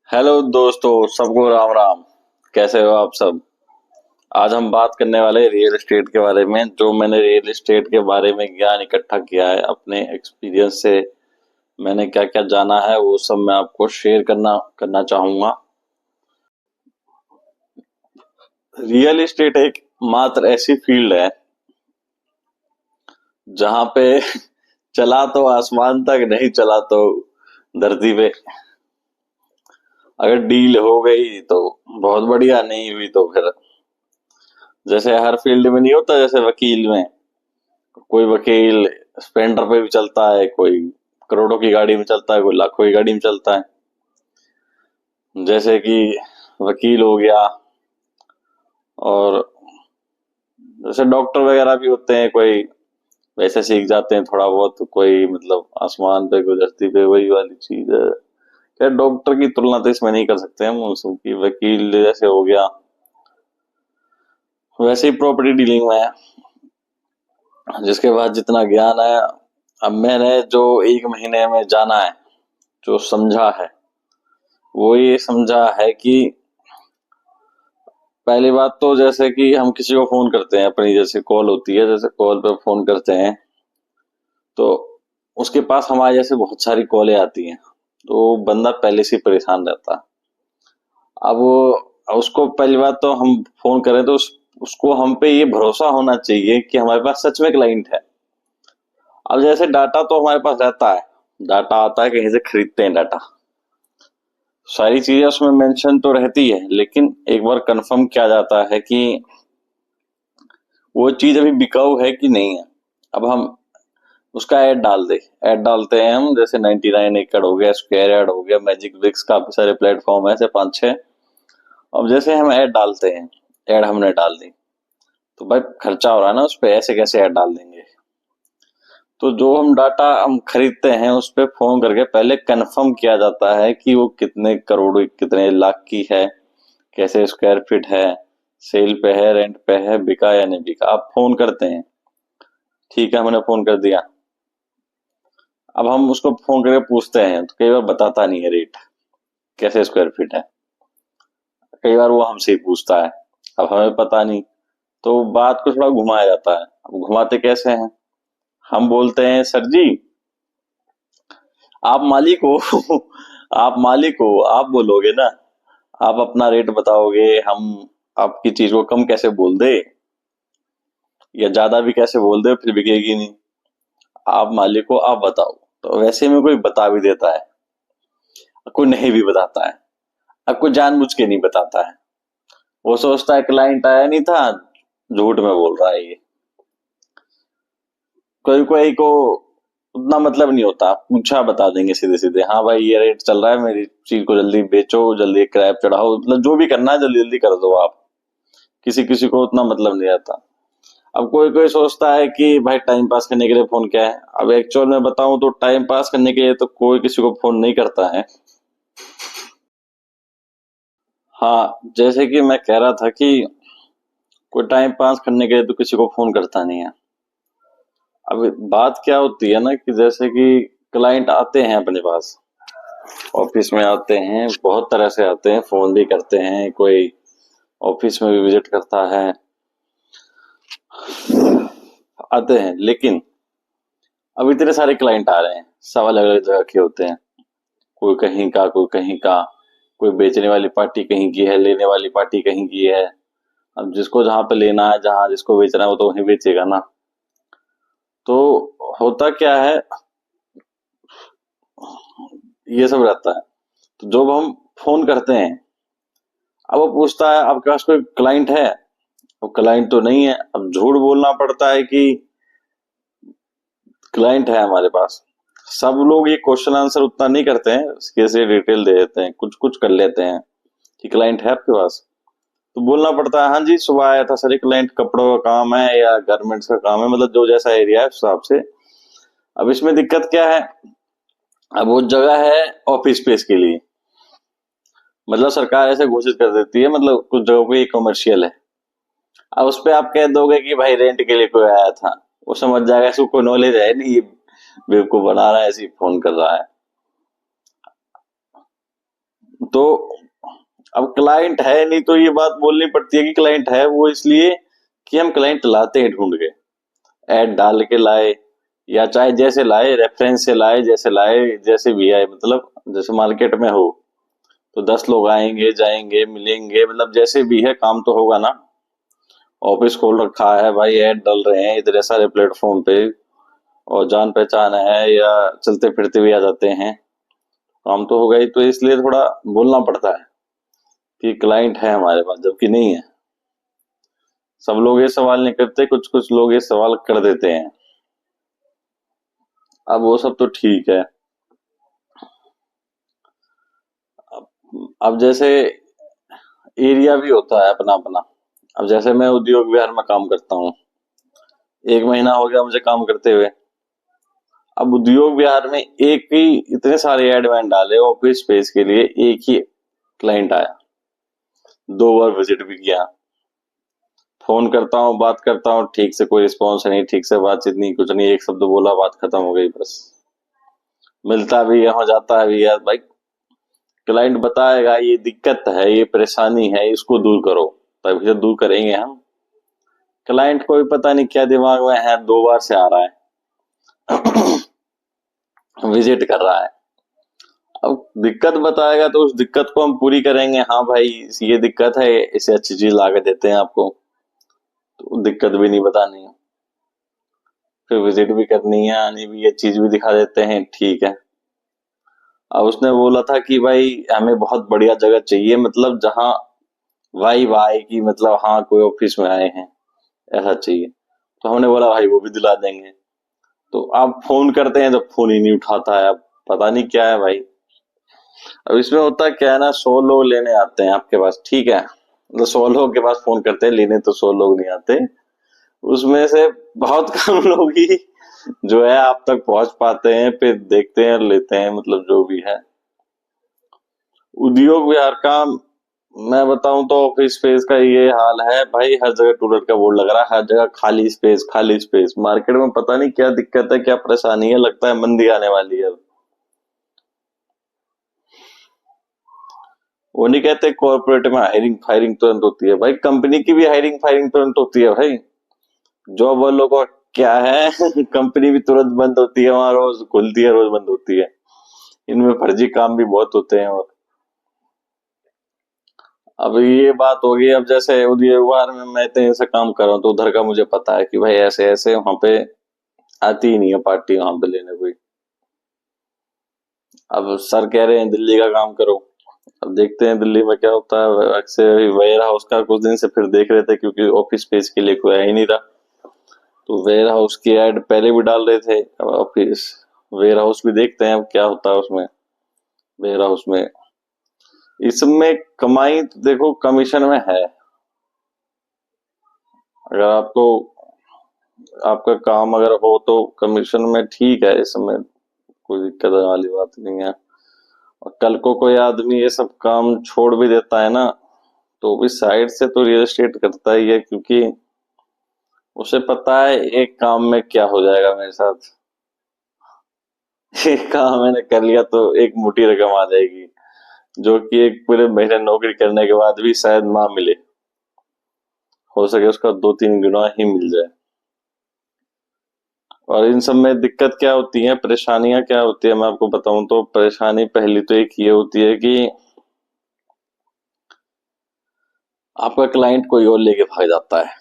Hello दोस्तों, सबको राम राम। कैसे हो आप सब? आज हम बात करने वाले हैं रियल एस्टेट के बारे में। जो मैंने रियल एस्टेट के बारे में ज्ञान इकट्ठा किया है अपने एक्सपीरियंस से, मैंने क्या क्या जाना है वो सब मैं आपको शेयर करना चाहूंगा। रियल एस्टेट एक मात्र ऐसी फील्ड है जहां पे चला तो आसमान तक, नहीं चला तो धरती पे। अगर डील हो गई तो बहुत बढ़िया, नहीं हुई तो फिर जैसे हर फील्ड में नहीं होता, जैसे वकील में कोई वकील स्प्लेंडर पे भी चलता है, कोई करोड़ों की गाड़ी में चलता है, कोई लाखों की गाड़ी में चलता है। जैसे कि वकील हो गया, और जैसे डॉक्टर वगैरह भी होते हैं, कोई वैसे सीख जाते हैं थोड़ा बहुत, कोई मतलब आसमान पे कोई धरती पे, वही वाली चीज है। क्या डॉक्टर की तुलना तो इसमें नहीं कर सकते हम उसकी। वकील जैसे हो गया, वैसे ही प्रॉपर्टी डीलिंग में है। जिसके बाद जितना ज्ञान है, अब मैंने जो 1 महीने में जाना है, जो समझा है, वो ये समझा है कि पहली बात तो जैसे कि हम किसी को फोन करते हैं, अपनी जैसे कॉल होती है, जैसे कॉल पे फोन करते हैं तो उसके पास हमारे जैसे बहुत सारी कॉलें आती हैं, तो बंदा पहले से ही परेशान रहता है। अब उसको पहली बात तो हम फोन करें तो उसको हम पे ये भरोसा होना चाहिए कि हमारे पास सच में क्लाइंट है। अब जैसे डाटा तो हमारे पास रहता है, डाटा आता है, कहीं से खरीदते हैं डाटा, सारी चीजें उसमें मेंशन तो रहती है, लेकिन एक बार कंफर्म किया जाता है कि वो चीज अभी बिकाऊ है कि नहीं है। अब हम उसका ऐड डाल दे, ऐड डालते हैं हम, जैसे 99 एकड़ हो गया, स्क्वायर ऐड हो गया, मैजिक ब्रिक्स, काफी सारे प्लेटफॉर्म है ऐसे 5-6। अब जैसे हम ऐड डालते हैं, ऐड हमने डाल दी, तो भाई खर्चा हो रहा है ना उस पे, ऐसे कैसे ऐड डाल देंगे। तो जो हम डाटा हम खरीदते हैं उस पे फोन करके पहले कंफर्म किया जाता है कि वो कितने करोड़ कितने लाख की है, कैसे स्क्वायर फीट है, सेल पे है, रेंट पे है, बिका या नहीं बिका। आप फोन करते हैं, ठीक है, हमने फोन कर दिया। अब हम उसको फोन करके पूछते हैं तो कई बार बताता नहीं है रेट, कैसे स्क्वायर फीट है। कई बार वो हमसे ही पूछता है, अब हमें पता नहीं, तो बात को थोड़ा घुमाया जाता है। अब घुमाते कैसे हैं, हम बोलते हैं सर जी, आप मालिक हो आप मालिक हो, आप बोलोगे ना, आप अपना रेट बताओगे, हम आपकी चीज को कम कैसे बोल दे या ज्यादा भी कैसे बोल दे, फिर बिकेगी नहीं। आप मालिक हो, आप बताओ। तो वैसे में कोई बता भी देता है, कोई नहीं भी बताता है, अब कोई जानबूझ के नहीं बताता है। वो सोचता है क्लाइंट आया नहीं था, झूठ में बोल रहा है ये। कोई कोई को उतना मतलब नहीं होता, पूछा बता देंगे सीधे सीधे, हाँ भाई ये रेट चल रहा है, मेरी चीज को जल्दी बेचो, जल्दी किराए पे चढ़ाओ, मतलब जो भी करना है जल्दी जल्दी कर दो आप। किसी किसी को उतना मतलब नहीं आता। अब कोई कोई सोचता है कि भाई टाइम पास करने के लिए फोन क्या है। अब एक्चुअल में बताऊं तो टाइम पास करने के लिए तो कोई किसी को फोन नहीं करता है। हाँ, जैसे कि मैं कह रहा था कि कोई टाइम पास करने के लिए तो किसी को फोन करता नहीं है। अब बात क्या होती है ना कि जैसे कि क्लाइंट आते हैं अपने पास, ऑफिस में आते हैं, बहुत तरह से आते हैं, फोन भी करते हैं, कोई ऑफिस में भी विजिट करता है, आते हैं। लेकिन अब इतने सारे क्लाइंट आ रहे हैं, सब अलग अलग जगह के होते हैं, कोई कहीं का, कोई कहीं का, कोई बेचने वाली पार्टी कहीं की है, लेने वाली पार्टी कहीं की है। अब जिसको जहां पे लेना है, जहां जिसको बेचना है, वो तो वहीं बेचेगा ना। तो होता क्या है, ये सब रहता है। तो जब हम फोन करते हैं, अब वो पूछता है आपके पास कोई क्लाइंट है। अब क्लाइंट तो नहीं है, अब झूठ बोलना पड़ता है कि क्लाइंट है हमारे पास। सब लोग ये क्वेश्चन आंसर उतना नहीं करते हैं, कैसे डिटेल दे देते हैं, कुछ कुछ कर लेते हैं कि क्लाइंट है आपके पास। तो बोलना पड़ता है हाँ जी, सुबह आया था सर, एक क्लाइंट कपड़ों का काम है या गारमेंट्स का काम है, मतलब जो जैसा एरिया है उस हिसाब से। अब इसमें दिक्कत क्या है, अब वो जगह है ऑफिस स्पेस के लिए, मतलब सरकार ऐसे घोषित कर देती है, मतलब कुछ जगहों पे ये कमर्शियल है। अब उस पे आप कह दोगे कि भाई रेंट के लिए कोई आया था, वो समझ जाएगा इसको कोई नॉलेज है नहीं, ये बेवकूफ बना रहा है, ऐसे ही फोन कर रहा है। तो अब क्लाइंट है नहीं तो ये बात बोलनी पड़ती है कि क्लाइंट है, वो इसलिए कि हम क्लाइंट लाते हैं ढूंढ के, ऐड डाल के लाए या चाहे जैसे लाए, रेफरेंस से लाए, जैसे लाए, जैसे भी आए, मतलब जैसे मार्केट में हो तो 10 लोग आएंगे जाएंगे मिलेंगे, मतलब जैसे भी है काम तो होगा ना। ऑफिस खोल रखा है भाई, ऐड डल रहे हैं इतने सारे प्लेटफॉर्म पे, और जान पहचान है या चलते फिरते भी आ जाते हैं, काम तो होगा ही। तो इसलिए थोड़ा बोलना पड़ता है कि क्लाइंट है हमारे पास, जबकि नहीं है। सब लोग ये सवाल नहीं करते, कुछ कुछ लोग ये सवाल कर देते हैं। अब वो सब तो ठीक है। अब जैसे एरिया भी होता है अपना अपना। अब जैसे मैं उद्योग विहार में काम करता हूँ, 1 महीना हो गया मुझे काम करते हुए। अब उद्योग विहार में एक ही इतने सारे एड मैंने डाले ऑफिस स्पेस के लिए, एक ही क्लाइंट आया, 2 बार विजिट भी किया, फोन करता हूँ बात करता हूँ, ठीक से कोई रिस्पॉन्स नहीं, ठीक से बातचीत नहीं, कुछ नहीं, एक शब्द बोला बात खत्म हो गई बस। मिलता भी है, हो जाता है भी यार भाई, क्लाइंट बताएगा ये दिक्कत है, ये परेशानी है, इसको दूर करो, तभी तो दूर करेंगे हम। क्लाइंट को भी पता नहीं क्या दिमाग में है, 2 बार से आ रहा है विजिट कर रहा है। अब दिक्कत बताएगा तो उस दिक्कत को हम पूरी करेंगे, हाँ भाई ये दिक्कत है, इसे अच्छी चीज ला के देते हैं आपको, तो दिक्कत भी नहीं बतानी है, फिर विजिट भी करनी है, आनी भी, ये चीज भी दिखा देते हैं, ठीक है। अब उसने बोला था कि भाई हमें बहुत बढ़िया जगह चाहिए, मतलब जहाँ वाइब आए की, मतलब हाँ कोई ऑफिस में आए हैं ऐसा चाहिए। तो हमने बोला भाई वो भी दिला देंगे। तो आप फोन करते हैं तो फोन ही नहीं उठाता है, अब पता नहीं क्या है भाई। अब इसमें होता क्या है ना, 100 लोग लेने आते हैं आपके पास, ठीक है, मतलब 100 लोग के पास फोन करते हैं, लेने तो 100 लोग नहीं आते, उसमें से बहुत कम लोग ही जो है आप तक पहुंच पाते हैं, फिर देखते हैं लेते हैं, मतलब जो भी है। उद्योग विहार का मैं बताऊं तो ऑफिस स्पेस का ये हाल है भाई, हर जगह टूलेट का बोर्ड लग रहा है, हर जगह खाली स्पेस खाली स्पेस। मार्केट में पता नहीं क्या दिक्कत है, क्या परेशानी है, लगता है मंदी आने वाली है। वो नहीं कहते कॉर्पोरेट में हायरिंग फायरिंग तुरंत होती है, भाई कंपनी की भी हायरिंग फायरिंग तुरंत होती है भाई। जॉब वालों को क्या है कंपनी भी तुरंत बंद होती है, वहां रोज खुलती है रोज बंद होती है, इनमें फर्जी काम भी बहुत होते हैं। और अब ये बात होगी, अब जैसे उद्योग विभाग में मैं इतने ऐसा काम कर रहा हूँ, तो उधर का मुझे पता है कि भाई ऐसे ऐसे वहां पे आती ही नहीं है पार्टी वहां पे लेने कोई। अब सर कह रहे हैं दिल्ली का काम करो, अब देखते हैं दिल्ली में क्या होता है। अक्सर वेयर हाउस का कुछ दिन से फिर देख रहे थे, क्योंकि ऑफिस स्पेस के लिए कोई आ ही नहीं रहा, तो वेयर हाउस की एड पहले भी डाल रहे थे, अब ऑफिस वेयर हाउस भी देखते हैं अब क्या होता है उसमें। वेयर हाउस में इसमें कमाई तो देखो कमीशन में है, अगर आपको आपका काम अगर हो तो कमीशन में ठीक है, इसमें कोई दिक्कत वाली बात नहीं है। और कल को कोई आदमी ये सब काम छोड़ भी देता है ना, तो भी साइड से तो रियल एस्टेट करता ही है, क्योंकि उसे पता है एक काम में क्या हो जाएगा मेरे साथ एक काम मैंने कर लिया तो एक मोटी रकम आ जाएगी, जो कि एक पूरे महीने नौकरी करने के बाद भी शायद ना मिले, हो सके उसका 2-3 गुना ही मिल जाए। और इन सब में दिक्कत क्या होती है, परेशानियां क्या होती है, मैं आपको बताऊं तो परेशानी पहली तो एक ये होती है कि आपका क्लाइंट कोई और लेके भाग जाता है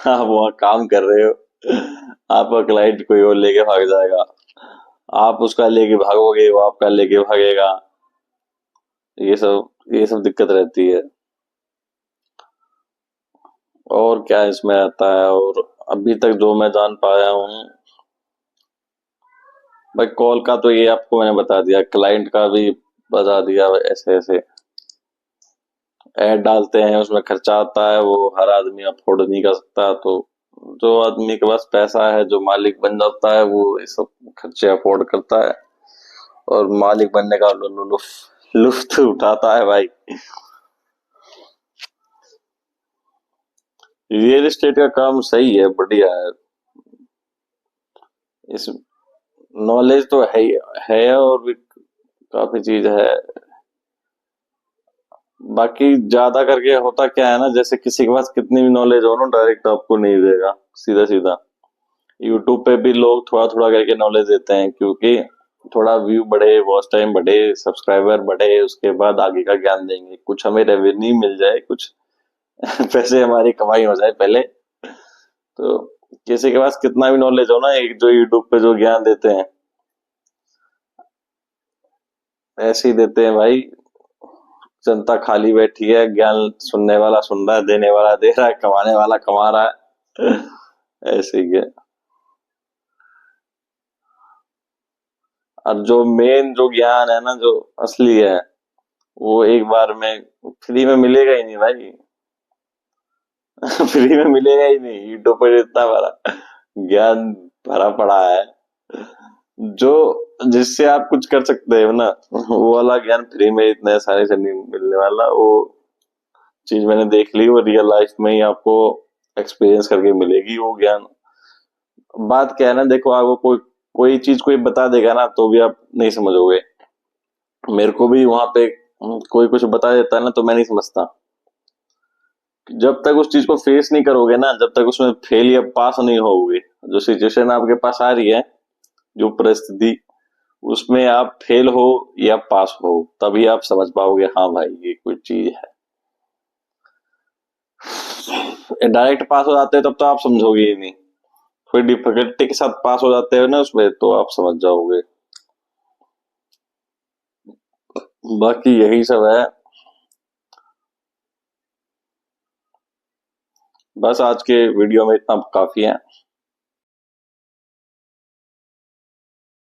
आप वहां काम कर रहे हो, आपका क्लाइंट कोई और लेके भाग जाएगा, आप उसका लेके भागोगे, वो आपका लेके भागेगा, ये सब दिक्कत रहती है। और क्या इसमें आता है, और अभी तक जो मैं जान पाया हूँ भाई, कॉल का तो ये आपको मैंने बता दिया, क्लाइंट का भी बता दिया, ऐसे ऐसे ऐड डालते हैं, उसमें खर्चा आता है, वो हर आदमी अफोर्ड नहीं कर सकता, तो जो आदमी के पास पैसा है, जो मालिक बन जाता है, वो ये सब खर्चे अफोर्ड करता है, और मालिक बनने का लुफ्त उठाता है भाई। रियल एस्टेट का काम सही है, बढ़िया है, इस नॉलेज तो है और भी काफी चीज है, बाकी ज्यादा करके होता क्या है ना, जैसे किसी के पास कितनी भी नॉलेज हो ना, डायरेक्ट आपको नहीं देगा सीधा सीधा। यूट्यूब पे भी लोग थोड़ा थोड़ा करके नॉलेज देते हैं, क्योंकि थोड़ा व्यू बढ़े, वॉच टाइम बढ़े, सब्सक्राइबर बढ़े, उसके बाद आगे का ज्ञान देंगे, कुछ हमें रेवेन्यू मिल जाए, कुछ पैसे हमारी कमाई हो जाए पहले। तो किसी के पास कितना भी नॉलेज हो ना, एक जो यूट्यूब पे जो ज्ञान देते हैं ऐसे ही देते हैं भाई। जनता खाली बैठी है, ज्ञान सुनने वाला सुन रहा है, देने वाला दे रहा है, कमाने वाला कमा रहा है। ऐसे ही है। और जो मेन जो ज्ञान है ना, जो असली है, वो एक बार में फ्री में मिलेगा ही नहीं भाई। फ्री में मिलेगा ही नहीं, यूट्यूब पर इतना बड़ा ज्ञान भरा पड़ा है, जो जिससे आप कुछ कर सकते हो ना, वो वाला ज्ञान फ्री में इतने सारे से नहीं मिलने वाला। वो चीज मैंने देख ली, वो रियल लाइफ में ही आपको एक्सपीरियंस करके मिलेगी वो ज्ञान। बात क्या है ना, देखो आपको कोई कोई चीज कोई बता देगा ना, तो भी आप नहीं समझोगे। मेरे को भी वहां पे कोई कुछ बता देता है ना, तो मैं नहीं समझता। जब तक उस चीज को फेस नहीं करोगे ना, जब तक उसमें फेल या पास नहीं होगे, जो सिचुएशन आपके पास आ रही है, जो परिस्थिति, उसमें आप फेल हो या पास हो, तभी आप समझ पाओगे हाँ भाई ये कोई चीज है। डायरेक्ट पास हो जाते हैं तब तो आप समझोगे ही नहीं, कोई डिफिकल्टी के साथ पास हो जाते हो ना उसमें, तो आप समझ जाओगे। बाकी यही सब है। बस आज के वीडियो में इतना काफी है।